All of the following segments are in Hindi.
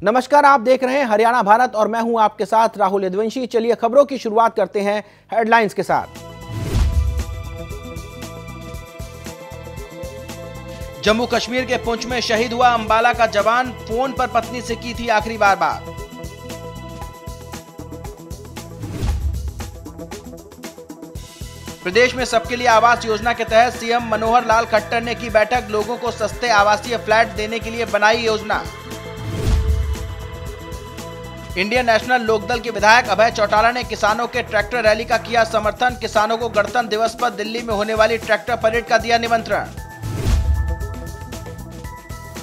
नमस्कार, आप देख रहे हैं हरियाणा भारत और मैं हूं आपके साथ राहुल यदुवंशी। चलिए खबरों की शुरुआत करते हैं हेडलाइंस के साथ। जम्मू कश्मीर के पुंछ में शहीद हुआ अंबाला का जवान, फोन पर पत्नी से की थी आखिरी बार बात। प्रदेश में सबके लिए आवास योजना के तहत सीएम मनोहर लाल खट्टर ने की बैठक, लोगों को सस्ते आवासीय फ्लैट देने के लिए बनाई योजना। इंडियन नेशनल लोकदल के विधायक अभय चौटाला ने किसानों के ट्रैक्टर रैली का किया समर्थन, किसानों को गणतंत्र दिवस पर दिल्ली में होने वाली ट्रैक्टर परेड का दिया निमंत्रण।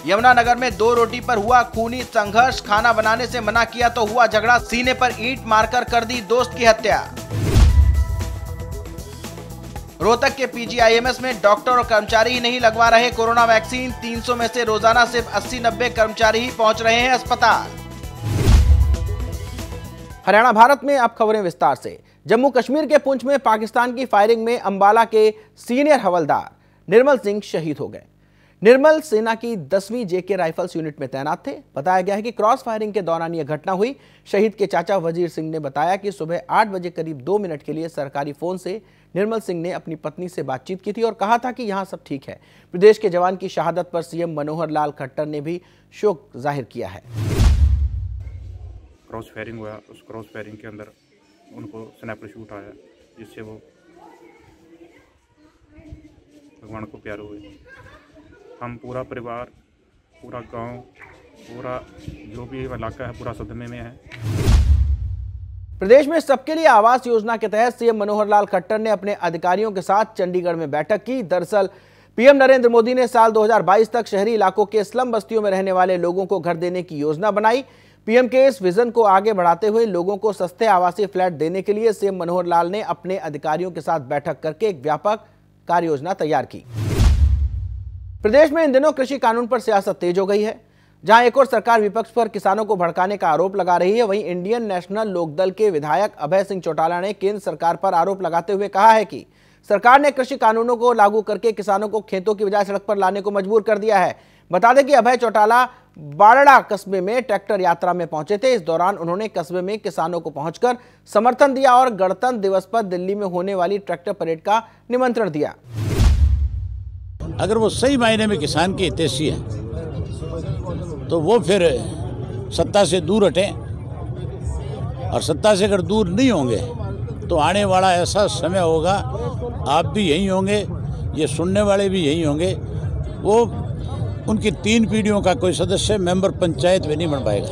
यमुनानगर में 2 रोटी पर हुआ खूनी संघर्ष, खाना बनाने से मना किया तो हुआ झगड़ा, सीने पर ईंट मारकर कर दी दोस्त की हत्या। रोहतक के पीजीआईएमएस में डॉक्टर और कर्मचारी ही नहीं लगवा रहे कोरोना वैक्सीन, 300 में से रोजाना सिर्फ 80-90 कर्मचारी ही पहुंच रहे हैं अस्पताल। हरियाणा भारत में अब खबरें विस्तार से। जम्मू कश्मीर के पुंछ में पाकिस्तान की फायरिंग में अंबाला के सीनियर हवलदार निर्मल सिंह शहीद हो गए। निर्मल सेना की 10वीं जेके राइफल्स यूनिट में तैनात थे। बताया गया है कि क्रॉस फायरिंग के दौरान यह घटना हुई। शहीद के चाचा वजीर सिंह ने बताया कि सुबह 8 बजे करीब 2 मिनट के लिए सरकारी फोन से निर्मल सिंह ने अपनी पत्नी से बातचीत की थी और कहा था कि यहां सब ठीक है। प्रदेश के जवान की शहादत पर सीएम मनोहर लाल खट्टर ने भी शोक जाहिर किया है। क्रॉस फायरिंग हुआ, उस क्रॉस फायरिंग के अंदर उनको स्नैपर शूट आया, जिससे वो भगवान को प्यारे हुए। हम पूरा परिवार, पूरा गांव, पूरा जो भी इलाका है पूरा सदमे में है। प्रदेश में सबके लिए आवास योजना के तहत सीएम मनोहर लाल खट्टर ने अपने अधिकारियों के साथ चंडीगढ़ में बैठक की। दरअसल पीएम नरेंद्र मोदी ने साल 2022 तक शहरी इलाकों के स्लम बस्तियों में रहने वाले लोगों को घर देने की योजना बनाई। पीएम के इस विजन को आगे बढ़ाते हुए लोगों को सस्ते आवासीय फ्लैट देने के लिए सीएम मनोहर लाल ने अपने अधिकारियों के साथ बैठक करके एक व्यापक कार्य योजना तैयार की। प्रदेश में इन दिनों कृषि कानून पर सियासत तेज हो गई है। जहां एक और सरकार विपक्ष पर किसानों को भड़काने का आरोप लगा रही है, वहीं इंडियन नेशनल लोकदल के विधायक अभय सिंह चौटाला ने केंद्र सरकार पर आरोप लगाते हुए कहा है कि सरकार ने कृषि कानूनों को लागू करके किसानों को खेतों की बजाय सड़क पर लाने को मजबूर कर दिया है। बता दें कि अभय चौटाला बारड़ा कस्बे में ट्रैक्टर यात्रा में पहुंचे थे। इस दौरान उन्होंने कस्बे में किसानों को पहुंचकर समर्थन दिया और गणतंत्र दिवस पर दिल्ली में होने वाली ट्रैक्टर परेड का निमंत्रण दिया। अगर वो सही मायने में किसान के हितैषी है तो वो फिर सत्ता से दूर हटें, और सत्ता से अगर दूर नहीं होंगे तो आने वाला ऐसा समय होगा, आप भी यही होंगे, ये सुनने वाले भी यही होंगे, वो उनकी 3 पीढ़ियों का कोई सदस्य मेंबर पंचायत में नहीं बन पाएगा।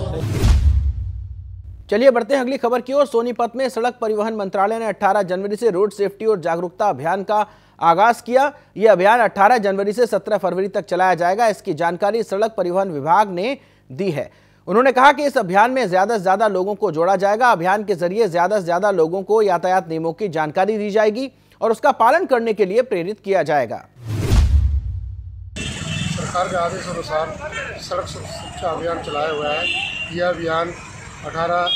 चलिए बढ़ते हैं अगली खबर की ओर। सोनीपत में सड़क परिवहन मंत्रालय ने 18 जनवरी से रोड सेफ्टी और जागरूकता अभियान का आगाज किया। यह अभियान 18 जनवरी से 17 फरवरी तक चलाया जाएगा। इसकी जानकारी सड़क परिवहन विभाग ने दी है। उन्होंने कहा कि इस अभियान में ज्यादा से ज्यादा लोगों को जोड़ा जाएगा। अभियान के जरिए ज्यादा से ज्यादा लोगों को यातायात नियमों की जानकारी दी जाएगी और उसका पालन करने के लिए प्रेरित किया जाएगा। सरकार के आदेश अनुसार सड़क सुरक्षा अभियान चलाया हुआ है। यह अभियान 18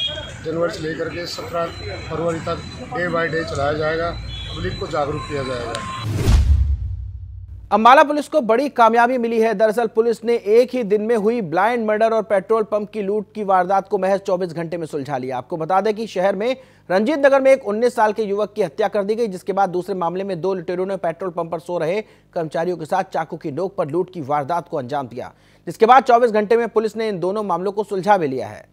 जनवरी से लेकर के 17 फरवरी तक डे बाय डे चलाया जाएगा। पब्लिक को जागरूक किया जाएगा। अंबाला पुलिस को बड़ी कामयाबी मिली है। दरअसल पुलिस ने एक ही दिन में हुई ब्लाइंड मर्डर और पेट्रोल पंप की लूट की वारदात को महज 24 घंटे में सुलझा लिया। आपको बता दें कि शहर में रंजीत नगर में एक 19 साल के युवक की हत्या कर दी गई, जिसके बाद दूसरे मामले में 2 लुटेरों ने पेट्रोल पंप पर सो रहे कर्मचारियों के साथ चाकू की नोक पर लूट की वारदात को अंजाम दिया, जिसके बाद 24 घंटे में पुलिस ने इन दोनों मामलों को सुलझा भी लिया है।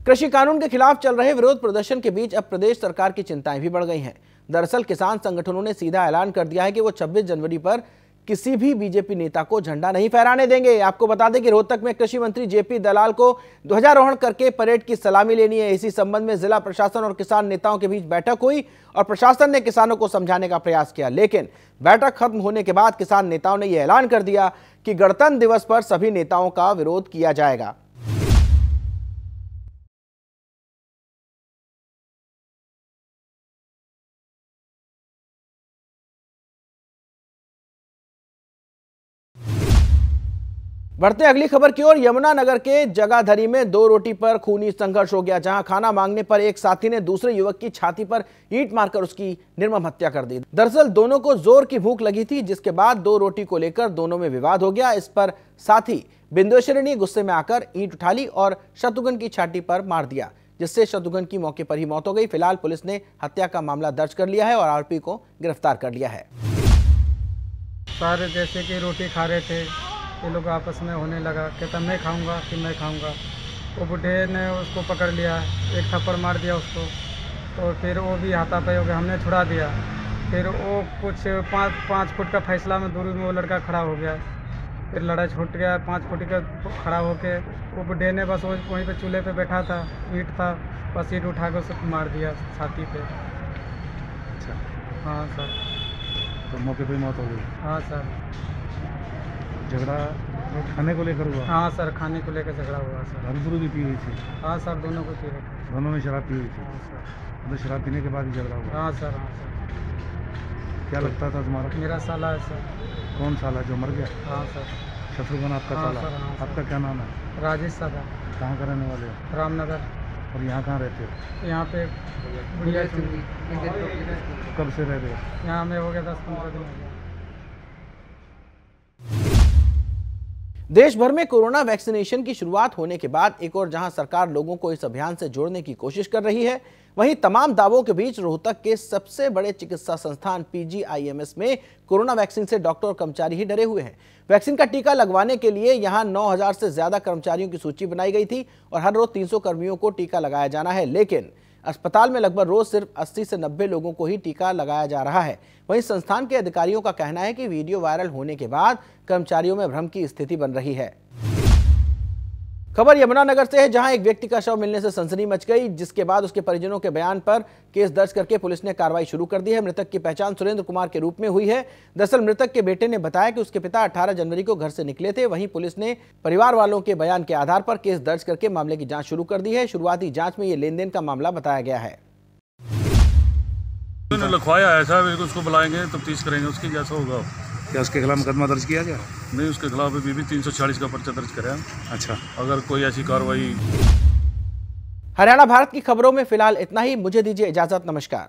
कृषि कानून के खिलाफ चल रहे विरोध प्रदर्शन के बीच अब प्रदेश सरकार की चिंताएं भी बढ़ गई हैं। दरअसल किसान संगठनों ने सीधा ऐलान कर दिया है कि वो 26 जनवरी पर किसी भी बीजेपी नेता को झंडा नहीं फहराने देंगे। आपको बता दें कि रोहतक में कृषि मंत्री जेपी दलाल को ध्वजारोहण करके परेड की सलामी लेनी है। इसी संबंध में जिला प्रशासन और किसान नेताओं के बीच बैठक हुई और प्रशासन ने किसानों को समझाने का प्रयास किया, लेकिन बैठक खत्म होने के बाद किसान नेताओं ने यह ऐलान कर दिया कि गणतंत्र दिवस पर सभी नेताओं का विरोध किया जाएगा। बढ़ते अगली खबर की ओर। यमुनानगर के जगाधरी में 2 रोटी पर खूनी संघर्ष हो गया, जहां खाना मांगने पर एक साथी ने दूसरे युवक की छाती पर ईंट मारकर उसकी निर्मम हत्या कर दी। दरअसल दोनों को जोर की भूख लगी थी, जिसके बाद 2 रोटी को लेकर दोनों में विवाद हो गया। इस पर साथी बिंदेश्वरी गुस्से में आकर ईंट उठा ली और शत्रुघ्न की छाती पर मार दिया, जिससे शत्रुघ्न की मौके पर ही मौत हो गई। फिलहाल पुलिस ने हत्या का मामला दर्ज कर लिया है और आरोपी को गिरफ्तार कर लिया है। सारे जैसे कि रोटी खा रहे थे, ये लोग आपस में होने लगा, कहता मैं खाऊंगा कि मैं खाऊंगा। वो बुढ़े ने उसको पकड़ लिया, एक थप्पड़ मार दिया उसको, तो फिर वो भी हाथापाई हो गया, हमने छुड़ा दिया। फिर वो कुछ 5 फुट का फैसला में दूरी में वो लड़का खड़ा हो गया, फिर लड़ाई छूट गया। 5 फुट का खड़ा होके वो बुढ़े ने बस वहीं पे चूल्हे पे बैठा था, ईंट था, बस ईंट उठा के उसको मार दिया छाती पे। अच्छा, हाँ सर। तो मौके पे मौत हो गई। हाँ सर। झगड़ा खाने को लेकर हुआ? हाँ सर, खाने को लेकर झगड़ा हुआ सर। दारू भी पी हुई थी? हाँ सर, दोनों को पी रखा। दोनों ने शराब पी हुई थी? हाँ सर। मतलब शराब पीने के बाद ही झगड़ा हुआ? हाँ सर। हाँ सर। क्या लगता था तुम्हारा? मेरा साला है सर। कौन साला, जो मर गया? हाँ सर। शत्रुघ्न आपका हाँ साला? सर, हाँ सर। आपका क्या नाम है? राजेश सादा। कहाँ का रहने वाले हो? रामनगर। और यहाँ कहाँ रहते हो? यहाँ पे बुढ़िया चुंगी। कब से रह रहे हो? यहाँ में हो गया 10-15 दिन हो गया। देश भर में कोरोना वैक्सीनेशन की शुरुआत होने के बाद एक और जहां सरकार लोगों को इस अभियान से जोड़ने की कोशिश कर रही है, वहीं तमाम दावों के बीच रोहतक के सबसे बड़े चिकित्सा संस्थान PGIMS में कोरोना वैक्सीन से डॉक्टर और कर्मचारी ही डरे हुए हैं। वैक्सीन का टीका लगवाने के लिए यहां 9000 से ज्यादा कर्मचारियों की सूची बनाई गई थी और हर रोज 300 कर्मियों को टीका लगाया जाना है, लेकिन अस्पताल में लगभग रोज सिर्फ 80 से 90 लोगों को ही टीका लगाया जा रहा है। वहीं संस्थान के अधिकारियों का कहना है कि वीडियो वायरल होने के बाद कर्मचारियों में भ्रम की स्थिति बन रही है। खबर यमुनानगर से है, जहां एक व्यक्ति का शव मिलने से सनसनी मच गई, जिसके बाद उसके परिजनों के बयान पर केस दर्ज करके पुलिस ने कार्रवाई शुरू कर दी है। मृतक की पहचान सुरेंद्र कुमार के रूप में हुई है। दरअसल मृतक के बेटे ने बताया कि उसके पिता 18 जनवरी को घर से निकले थे। वहीं पुलिस ने परिवार वालों के बयान के आधार पर केस दर्ज करके मामले की जांच शुरू कर दी है। शुरुआती जांच में ये लेन देन का मामला बताया गया है। लिखवाया है साहब, उसको बुलाएंगे तफ्तीश करेंगे, उसकी जैसा होगा। क्या उसके खिलाफ मुकदमा दर्ज किया गया? नहीं, उसके खिलाफ अभी भी 340 का पर्चा दर्ज करें। अच्छा, अगर कोई ऐसी कार्रवाई। हरियाणा भारत की खबरों में फिलहाल इतना ही। मुझे दीजिए इजाजत। नमस्कार।